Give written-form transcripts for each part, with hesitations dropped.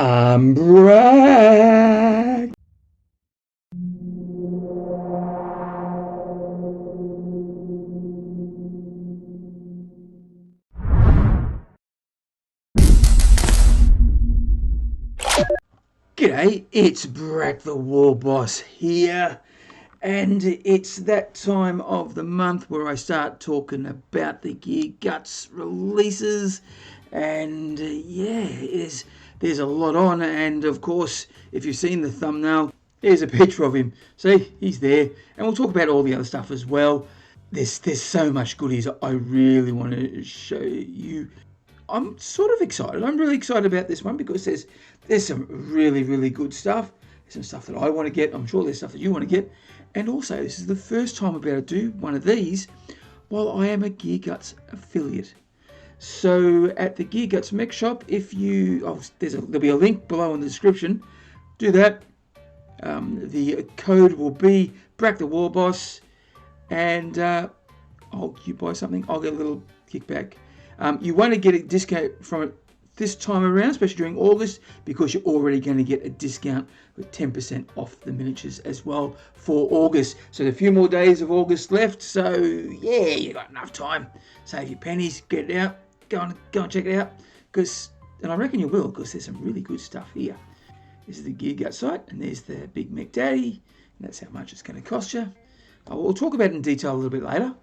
I'm Brak. G'day, it's Brak the War Boss here, and it's that time of the month where I start talking about the Gear Guts releases, and there's a lot on, and of course, if you've seen the thumbnail, there's a picture of him. See, he's there, and we'll talk about all the other stuff as well. There's so much goodies I really want to show you. I'm sort of excited. I'm really excited about this one because there's some really good stuff. There's some stuff that I want to get. I'm sure there's stuff that you want to get. And also, this is the first time I'm about to do one of these while I am a Gear Guts affiliate. So at the Gear Guts Mek Shop, if you there'll be a link below in the description. Do that. The code will be Brak the War Boss, and you buy something, I'll get a little kickback. You want to get a discount from it this time around, especially during August, because you're already going to get a discount with 10% off the miniatures as well for August. So there's a few more days of August left, so yeah, you got enough time. Save your pennies, get it out, go and check it out, and I reckon you will, because there's some really good stuff here. This is the Gear Guts site, and there's the Big Mac Daddy, and that's how much it's going to cost you. We'll talk about it in detail a little bit later.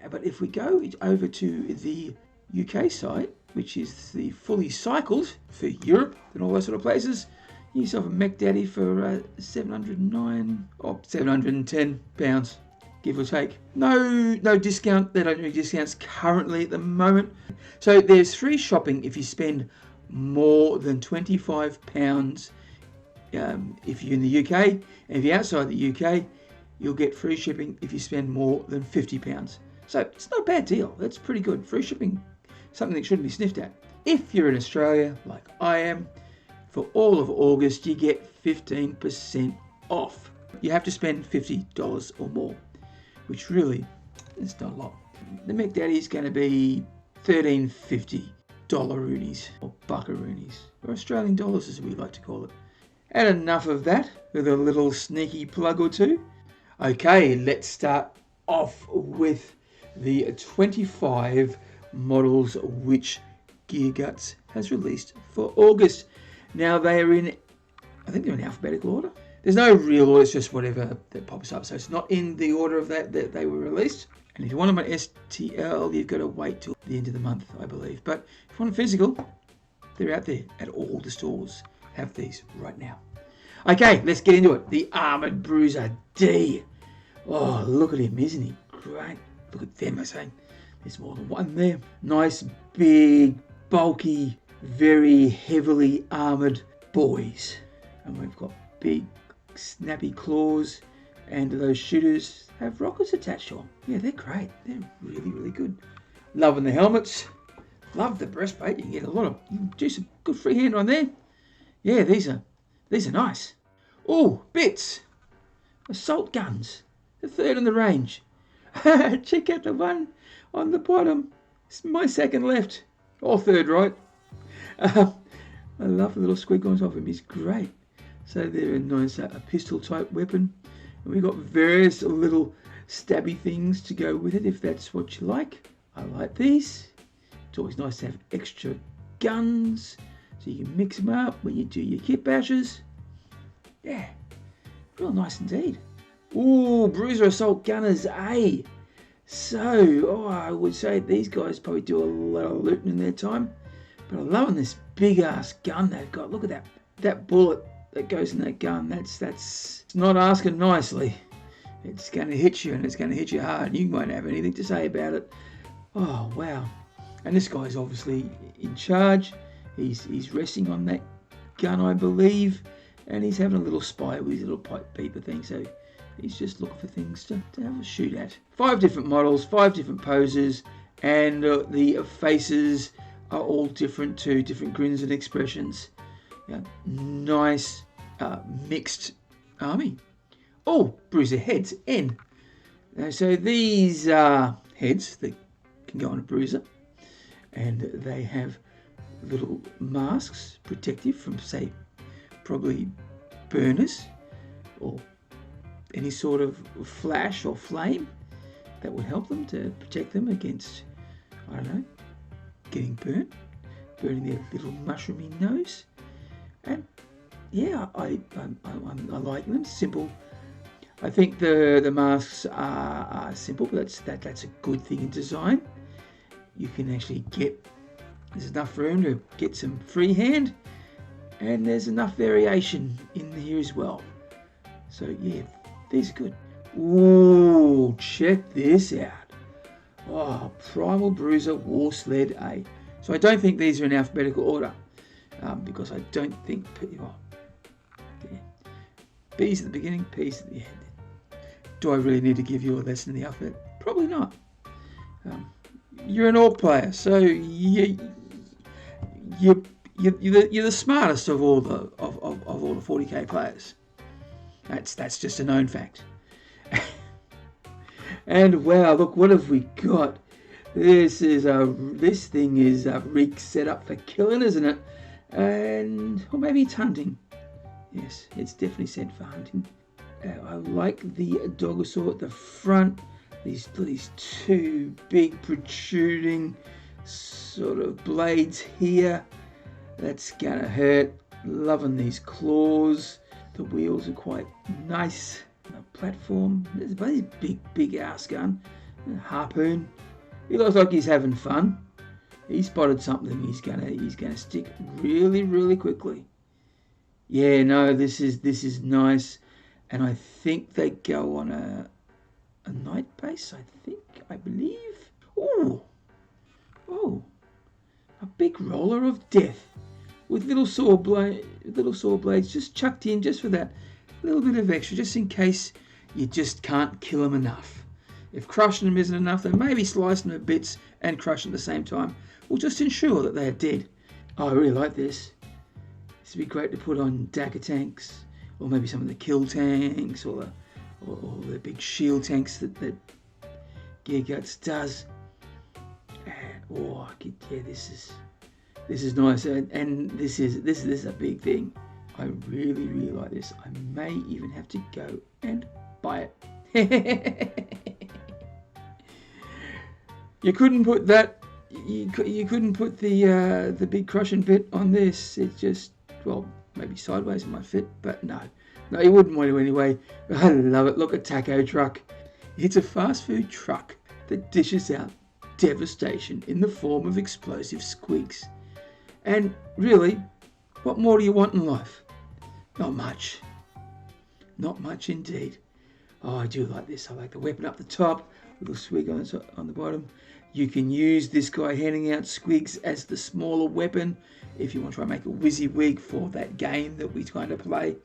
But if we go over to the UK site, which is the fully cycled for Europe and all those sort of places, you yourself a Mac Daddy for £709 or £710, give or take. No discount. They don't do discounts currently at the moment. So there's free shopping if you spend more than £25 if you're in the UK, and if you're outside the UK, you'll get free shipping if you spend more than £50. So it's not a bad deal. That's pretty good. Free shipping, something that shouldn't be sniffed at. If you're in Australia, like I am, for all of August, you get 15% off. You have to spend $50 or more, which really is not a lot. The Mac Daddy is going to be $13.50 dollaroonies or buckaroonies, or Australian dollars as we like to call it. And enough of that, with a little sneaky plug or two. Okay, let's start off with the 25 models which Gear Guts has released for August. Now they are in, I think they're in alphabetical order. There's no real order, it's just whatever that pops up. So it's not in the order of that they were released. And if you want them on STL, you've got to wait till the end of the month, I believe. But if you want them physical, they're out there at all the stores. Have these right now. Okay, let's get into it. The Armoured Bruiser D. Oh, look at him, isn't he? Great. Look at them, I say. There's more than one there. Nice, big, bulky, very heavily armoured boys. And we've got big, snappy claws. And those shooters have rockets attached to them. Yeah, they're great. They're really good. Loving the helmets. Love the breastplate. You can get you can do some good freehand on there. Yeah, these are nice. Oh, bits. Assault guns. The third in the range. Check out the one on the bottom. It's my second left. Or third right. I love the little squiggles off him. He's great. So they're a nice pistol type weapon. And we've got various little stabby things to go with it if that's what you like. I like these. It's always nice to have extra guns, so you can mix them up when you do your kit bashes. Yeah, real nice indeed. Ooh, Bruiser Assault Gunners A. So, I would say these guys probably do a lot of looting in their time. But I'm loving this big ass gun they've got. Look at that bullet that goes in that gun. That's not asking nicely. It's going to hit you, and it's going to hit you hard. You won't have anything to say about it. Oh, wow. And this guy's obviously in charge. He's resting on that gun, I believe, and he's having a little spy with his little pipe beeper thing, so he's just looking for things to have a shoot at. 5 different models, 5 different poses, and the faces are all different too, different grins and expressions. Yeah, nice mixed army. Oh, Bruiser Heads, N. So these heads that can go on a bruiser, and they have little masks, protective from, say, probably burners or any sort of flash or flame that would help them to protect them against, I don't know, getting burning their little mushroomy nose. And yeah, I like them. Simple. I think the masks are simple, but that's a good thing in design. You can actually there's enough room to get some freehand, and there's enough variation in here as well. So yeah, these are good. Ooh, check this out. Oh, Primal Bruiser War Sled A. So I don't think these are in alphabetical order, because I don't think B's at the beginning, P's at the end. Do I really need to give you a lesson in the alphabet? Probably not. You're an orc player, so you're the smartest of all the 40k players. That's just a known fact. And wow, look, what have we got? This thing is a rig set up for killing, isn't it? Or maybe it's hunting. Yes, it's definitely set for hunting. I like the dogosaur at the front. These two big protruding sort of blades here. That's gonna hurt. Loving these claws. The wheels are quite nice. The platform. There's a big ass gun. Harpoon. He looks like he's having fun. He spotted something he's gonna stick really quickly. Yeah, no, this is nice, and I think they go on a night base. I believe. Oh, a big roller of death with little saw blades just chucked in just for that little bit of extra, just in case you just can't kill them enough. If crushing them isn't enough, then maybe slicing them to bits and crushing at the same time will just ensure that they're dead. Oh, I really like this. This would be great to put on dagger tanks, or maybe some of the kill tanks, or the big shield tanks that Gear Guts does. And this is nice, and this is a big thing. I really like this. I may even have to go and buy it. You couldn't put that. You couldn't put the big crushing bit on this. It just, well, maybe sideways it might fit, but no, you wouldn't want to anyway. I love it. Look at Taco Truck. It's a fast food truck that dishes out devastation in the form of explosive squigs. And really, what more do you want in life? Not much. Not much indeed. Oh, I do like this. I like the weapon up the top, little swig on the bottom. You can use this guy handing out squigs as the smaller weapon if you want to try and make a WYSIWYG for that game that we kind of play.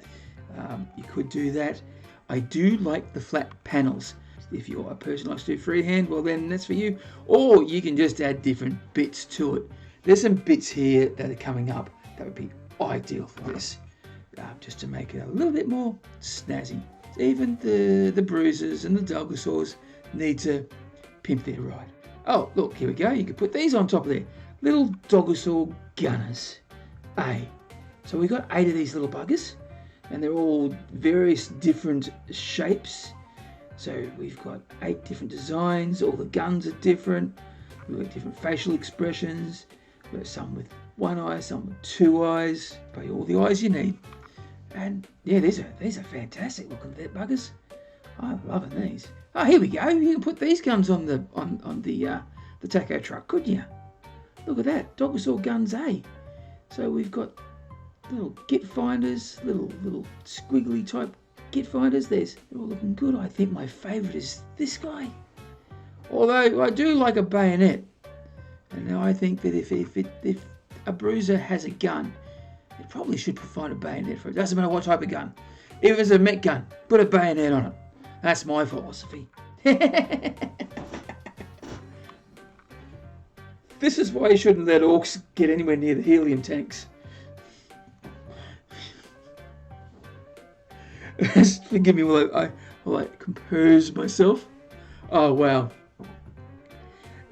You could do that. I do like the flat panels. If you're a person who likes to do freehand, well then that's for you. Or you can just add different bits to it. There's some bits here that are coming up that would be ideal for this, just to make it a little bit more snazzy. Even the bruisers and the dogosaurs need to pimp their ride. Oh, look, here we go. You can put these on top of there. Little dogosaur gunners. So we've got 8 of these little buggers, and they're all various different shapes. So we've got 8 different designs. All the guns are different. We've got different facial expressions. We've got some with 1 eye, some with 2 eyes. Probably all the eyes you need. And yeah, these are fantastic looking buggers. I'm loving these. Oh, here we go. You can put these guns on the taco truck, couldn't you? Look at that, dogosaur guns, eh? So we've got little git finders, little squiggly type git finders. They're all looking good. I think my favourite is this guy. Although I do like a bayonet, and now I think that if a bruiser has a gun, it probably should provide a bayonet for it. Doesn't matter what type of gun. If it's a mech gun, put a bayonet on it. That's my philosophy. This is why you shouldn't let orcs get anywhere near the helium tanks. Forgive me while I compose myself. Oh wow.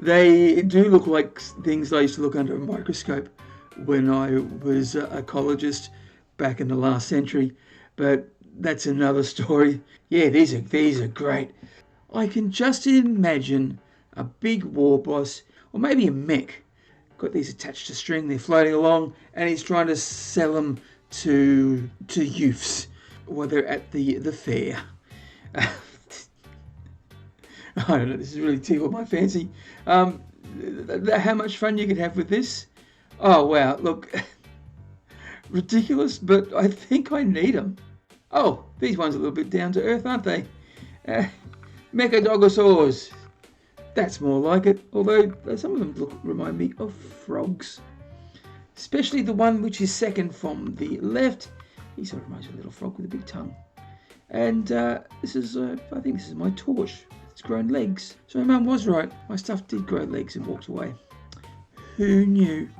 They do look like things I used to look under a microscope. when I was an ecologist back in the last century, but that's another story. Yeah, these are great. I can just imagine a big war boss, or maybe a mech, got these attached to string, they're floating along, and he's trying to sell them to youths while they're at the fair. I don't know, this is really tickled my fancy. How much fun you could have with this? Oh wow, look, ridiculous, but I think I need them. Oh, these ones are a little bit down to earth, aren't they? Mechadogosaurs. That's more like it, although some of them remind me of frogs. Especially the one which is second from the left. He sort of reminds me of a little frog with a big tongue. And this is, I think this is my torch. It's grown legs. So my mum was right. My stuff did grow legs and walked away. Who knew?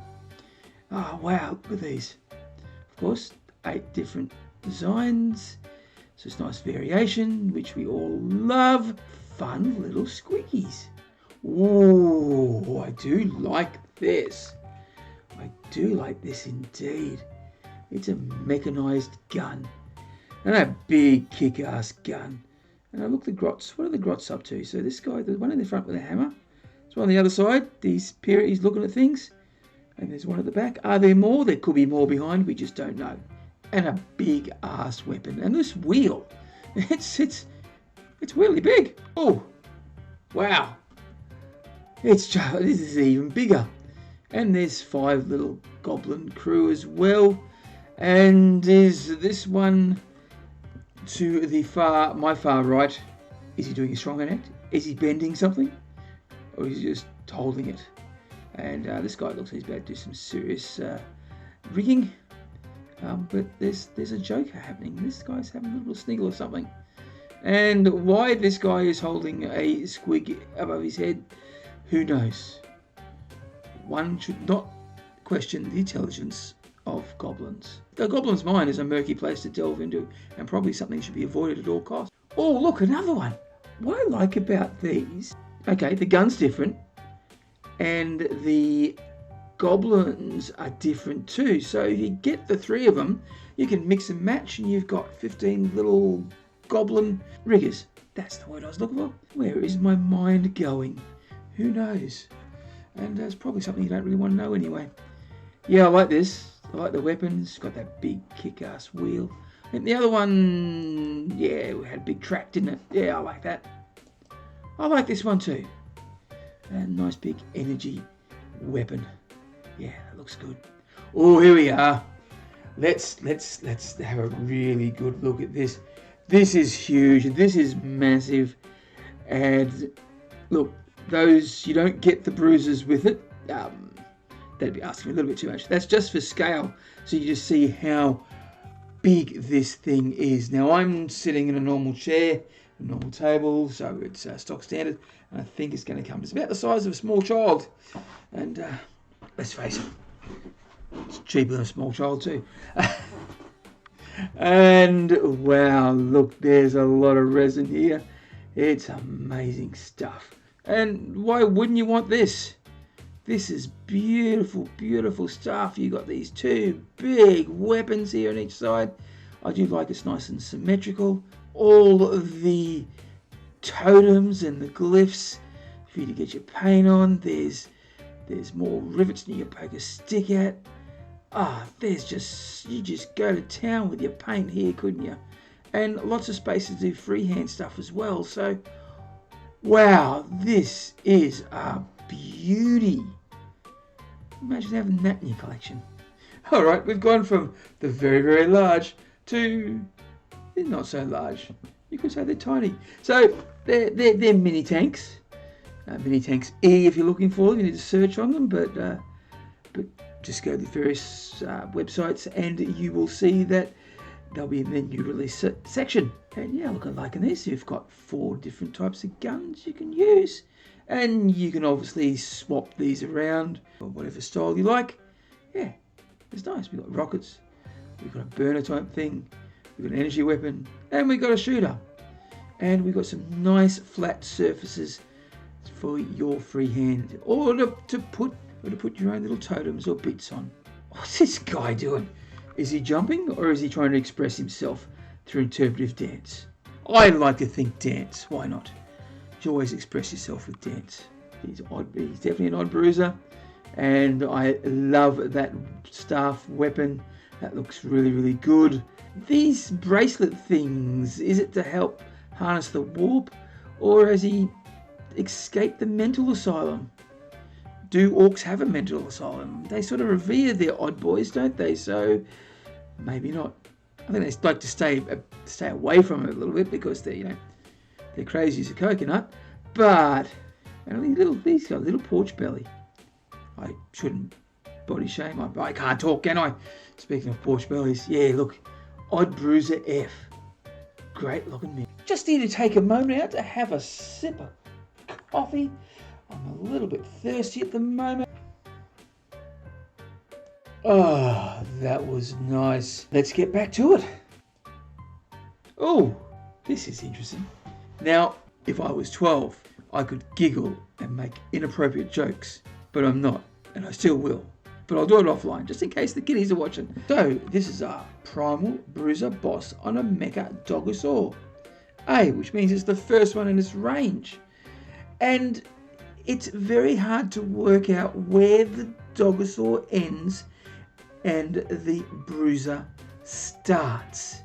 Oh wow, look at these. Of course, 8 different designs. So it's nice variation, which we all love. Fun little squeakies. Ooh, I do like this. I do like this indeed. It's a mechanized gun. And a big kick-ass gun. And look, the grots. What are the grots up to? So this guy, the one in the front with a hammer. There's one on the other side. He's looking at things. And there's one at the back. Are there more? There could be more behind. We just don't know. And a big ass weapon. And this wheel. It's really big. Oh, wow. This is even bigger. And there's 5 little goblin crew as well. And is this one to my far right? Is he doing a strong act? Is he bending something? Or is he just holding it? And this guy looks like he's about to do some serious rigging. But there's a joker happening. This guy's having a little sniggle or something. And why this guy is holding a squig above his head, who knows? One should not question the intelligence of goblins. The goblin's mind is a murky place to delve into, and probably something should be avoided at all costs. Oh, look, another one. What I like about these, okay, the gun's different, and the goblins are different too. So if you get the 3 of them, you can mix and match, and you've got 15 little goblin riggers. That's the word I was looking for. Where is my mind going? Who knows? And it's probably something you don't really want to know anyway. Yeah, I like this. I like the weapons. It's got that big kick-ass wheel. And the other one, yeah, we had a big track, didn't it? Yeah, I like that. I like this one too. A nice big energy weapon. Yeah, that looks good. Oh, here we are. Let's have a really good look at this. This is huge. This is massive. And look, those, you don't get the bruisers with it. That'd be asking a little bit too much. That's just for scale. So you just see how big this thing is. Now I'm sitting in a normal chair, a normal table, so it's stock standard. And I think it's going to come. It's about the size of a small child. And let's face it, it's cheaper than a small child too. And wow, look, there's a lot of resin here. It's amazing stuff. And why wouldn't you want this? This is beautiful, beautiful stuff. You got these 2 big weapons here on each side. I do like it's nice and symmetrical. All of the totems and the glyphs for you to get your paint on. There's more rivets than you can poke a stick at. You just go to town with your paint here, couldn't you? And lots of space to do freehand stuff as well. So, wow, this is a beauty. Imagine having that in your collection. All right, we've gone from the very, very large to not so large. You could say they're tiny. So they're mini tanks. Mini tanks E if you're looking for them. You need to search on them, but just go to the various websites and you will see that they'll be in the new release section. And yeah, look, I'm liking this. You've got 4 different types of guns you can use. And you can obviously swap these around or whatever style you like. Yeah, it's nice. We've got rockets. We've got a burner type thing. We've got an energy weapon. And we've got a shooter. And we've got some nice flat surfaces for your freehand or to put your own little totems or bits on. What's this guy doing? Is he jumping or is he trying to express himself through interpretive dance? I like to think dance. Why not? You always express yourself with dance. He's definitely an odd bruiser. And I love that staff weapon. That looks really, really good. These bracelet things, is it to help harness the warp? Or has he escaped the mental asylum? Do orcs have a mental asylum? They sort of revere their odd boys, don't they? So maybe not. I think they like to stay away from it a little bit because they're crazy as a coconut. But he's got a little porch belly. I shouldn't body shame. I can't talk, can I? Speaking of porch bellies, yeah, look, Odd Bruiser F. Great looking man. Just need to take a moment out to have a sip of coffee. I'm a little bit thirsty at the moment. Oh, that was nice. Let's get back to it. Oh, this is interesting. Now, if I was 12, I could giggle and make inappropriate jokes, but I'm not, and I still will. But I'll do it offline, just in case the kiddies are watching. So, this is our Primal Bruiser boss on a Mecha Dogosaur A, which means it's the first one in its range. And it's very hard to work out where the Dogosaur ends and the Bruiser starts.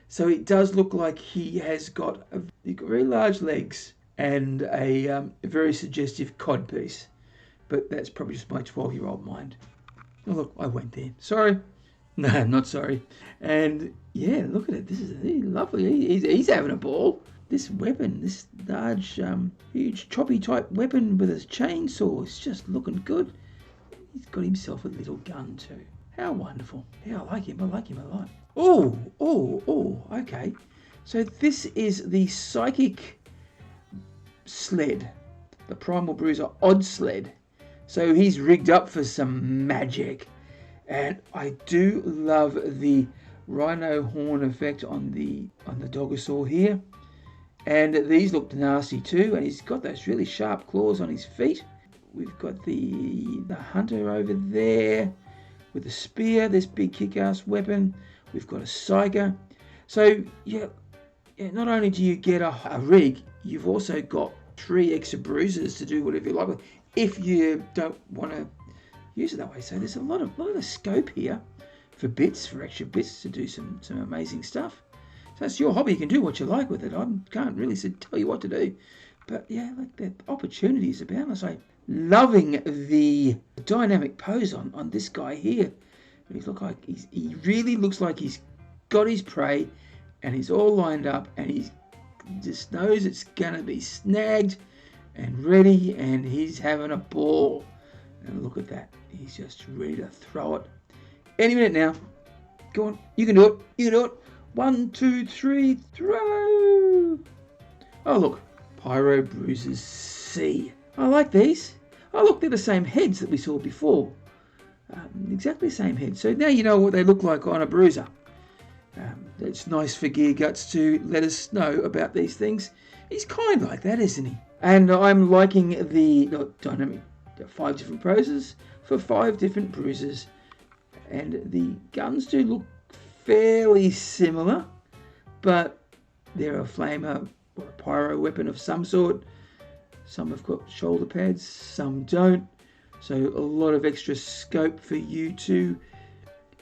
So it does look like he has got very large legs and a very suggestive codpiece. But that's probably just my 12-year-old mind. Oh, look, I went there. Sorry. No, not sorry. And yeah, look at it. This is lovely. He's having a ball. This weapon, this large, huge choppy type weapon with his chainsaw is just looking good. He's got himself a little gun too. How wonderful. Yeah, I like him a lot. Oh, okay. So this is the psychic sled. The Primal Bruiser Odd Sled. So he's rigged up for some magic. And I do love the rhino horn effect on the Dogosaur here. And these look nasty too. And he's got those really sharp claws on his feet. We've got the hunter over there with the spear, this big kick-ass weapon. We've got a psyker. So yeah, not only do you get a rig, you've also got 3 extra bruisers to do whatever you like with, if you don't want to use it that way. So there's a lot of the scope here for extra bits to do some amazing stuff. So that's your hobby. You can do what you like with it. I can't really tell you what to do. But yeah, like the opportunities are boundless. I'm loving the dynamic pose on this guy here. He really looks like he's got his prey and he's all lined up and he just knows it's going to be snagged and ready, and he's having a ball. And look at that. He's just ready to throw it. Any minute now. Go on. You can do it. 1, 2, 3, throw. Oh, look. Pyro Bruisers C. I like these. Oh, look, they're the same heads that we saw before. Exactly the same head. So now you know what they look like on a bruiser. It's nice for Gear Guts to let us know about these things. He's kind like that, isn't he? And I'm liking the dynamic 5 different poses for 5 different bruisers. And the guns do look fairly similar, but they're a flamer or a pyro weapon of some sort. Some have got shoulder pads, some don't. So a lot of extra scope for you to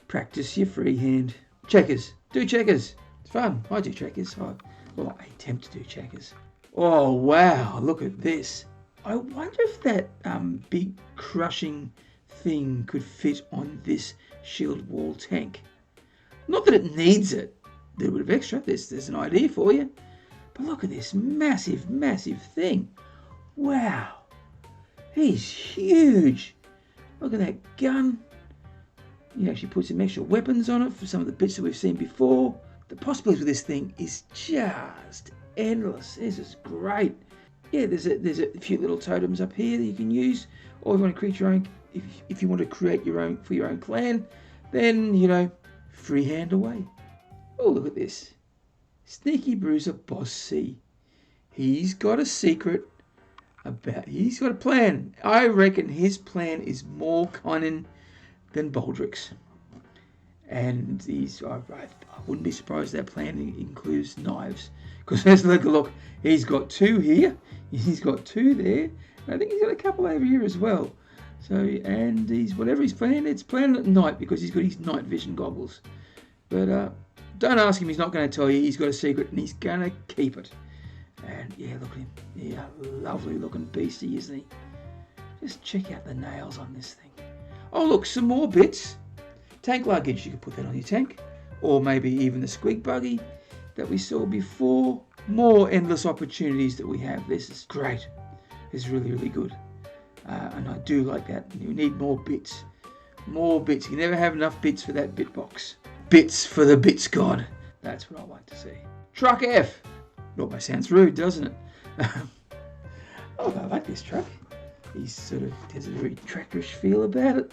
practice your freehand. Checkers. Do checkers. It's fun. I do checkers. I attempt to do checkers. Oh, wow. Look at this. I wonder if that big crushing thing could fit on this shield wall tank. Not that it needs it. A little bit of extra. There's an idea for you. But look at this massive, massive thing. Wow. He's huge. Look at that gun. You actually put some extra weapons on it for some of the bits that we've seen before. The possibilities with this thing is just endless. This is great. Yeah, there's a few little totems up here that you can use. Or if you want to create your own, if you want to create your own for your own clan, then freehand away. Oh, look at this. Sneaky Bruiser Boss C. He's got a secret. He's got a plan. I reckon his plan is more cunning than baldricks. And I wouldn't be surprised their plan includes knives, because let's look, he's got 2 here, he's got 2 there, and I think he's got a couple over here as well. So, and whatever he's playing, it's playing at night because he's got his night vision goggles. But don't ask him, he's not going to tell you. He's got a secret and he's going to keep it. And yeah, look at him. Yeah, lovely looking beastie, isn't he? Just check out the nails on this thing. Oh look, some more bits. Tank luggage, you could put that on your tank. Or maybe even the squeak buggy that we saw before. More endless opportunities that we have. This is great. It's really, really good. And I do like that. You need more bits. More bits. You can never have enough bits for that bit box. Bits for the bits god. That's what I like to see. Truck F. Almost sounds rude, doesn't it? Oh, I like this truck. He sort of has a very tractorish feel about it.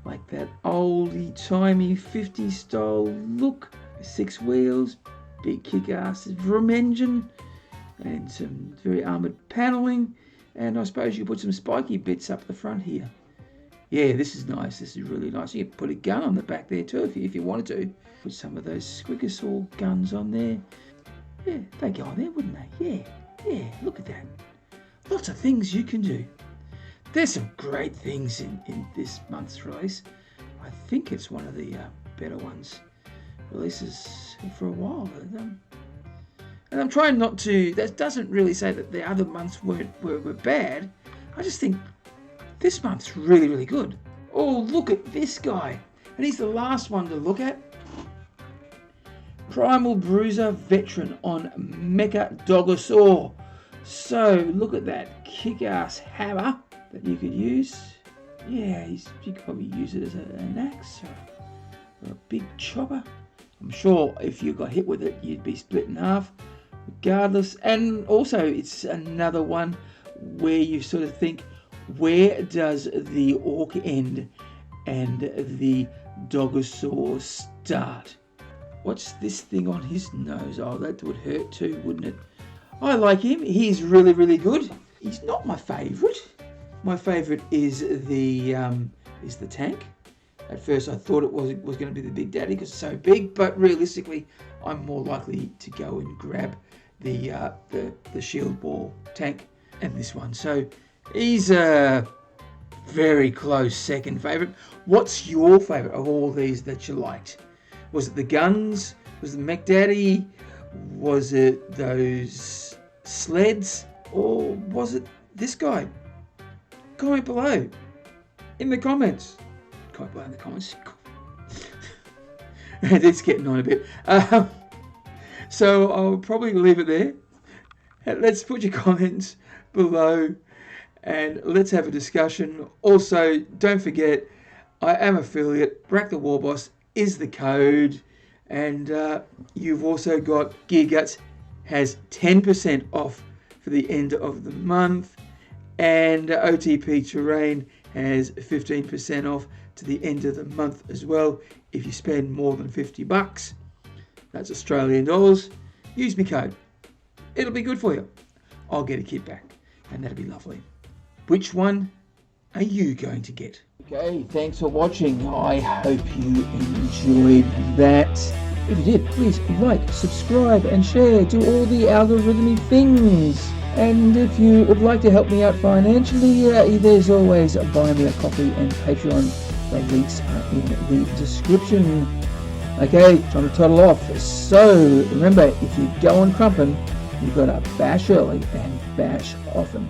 Like that oldie-timey 50s style look. 6 wheels, big kick-ass drum engine, and some very armoured panelling. And I suppose you put some spiky bits up the front here. Yeah, this is nice. This is really nice. You can put a gun on the back there too if you wanted to. Put some of those Squiggersaw guns on there. Yeah, they'd go on there, wouldn't they? Yeah, look at that. Lots of things you can do. There's some great things in this month's release. I think it's one of the better ones. Releases for a while. And I'm trying not to, that doesn't really say that the other months were bad. I just think this month's really, really good. Oh, look at this guy. And he's the last one to look at. Primal Bruiser Veteran on Mecha Dogosaur. So, look at that kick-ass hammer that you could use. Yeah, you could probably use it as an axe or a big chopper. I'm sure if you got hit with it, you'd be split in half. Regardless, and also it's another one where you sort of think, where does the orc end and the Dogosaur start? What's this thing on his nose? Oh, that would hurt too, wouldn't it? I like him. He's really, really good. He's not my favourite. My favourite is the tank. At first I thought it was going to be the Big Daddy because it's so big, but realistically I'm more likely to go and grab the shield ball tank and this one. So he's a very close second favourite. What's your favourite of all these that you liked? Was it the guns? Was it the Mech Daddy? Was it those sleds? Or was it this guy? Comment below in the comments. Comment below in the comments. It's getting on a bit. So I'll probably leave it there. Let's put your comments below and let's have a discussion. Also, don't forget, I am affiliate. Brak the War Boss is the code. And you've also got Gear Guts has 10% off for the end of the month. And OTP Terrain has 15% off to the end of the month as well. If you spend more than $50, that's Australian dollars, use my code. It'll be good for you. I'll get a kit back and that'll be lovely. Which one are you going to get? Okay, thanks for watching. I hope you enjoyed that. If you did, please like, subscribe and share. Do all the algorithmic things. And if you would like to help me out financially, there's always Buy Me a Coffee and Patreon. The links are in the description. Okay, time to toddle off. So remember, if you go on crumpin', you've got to bash early and bash often.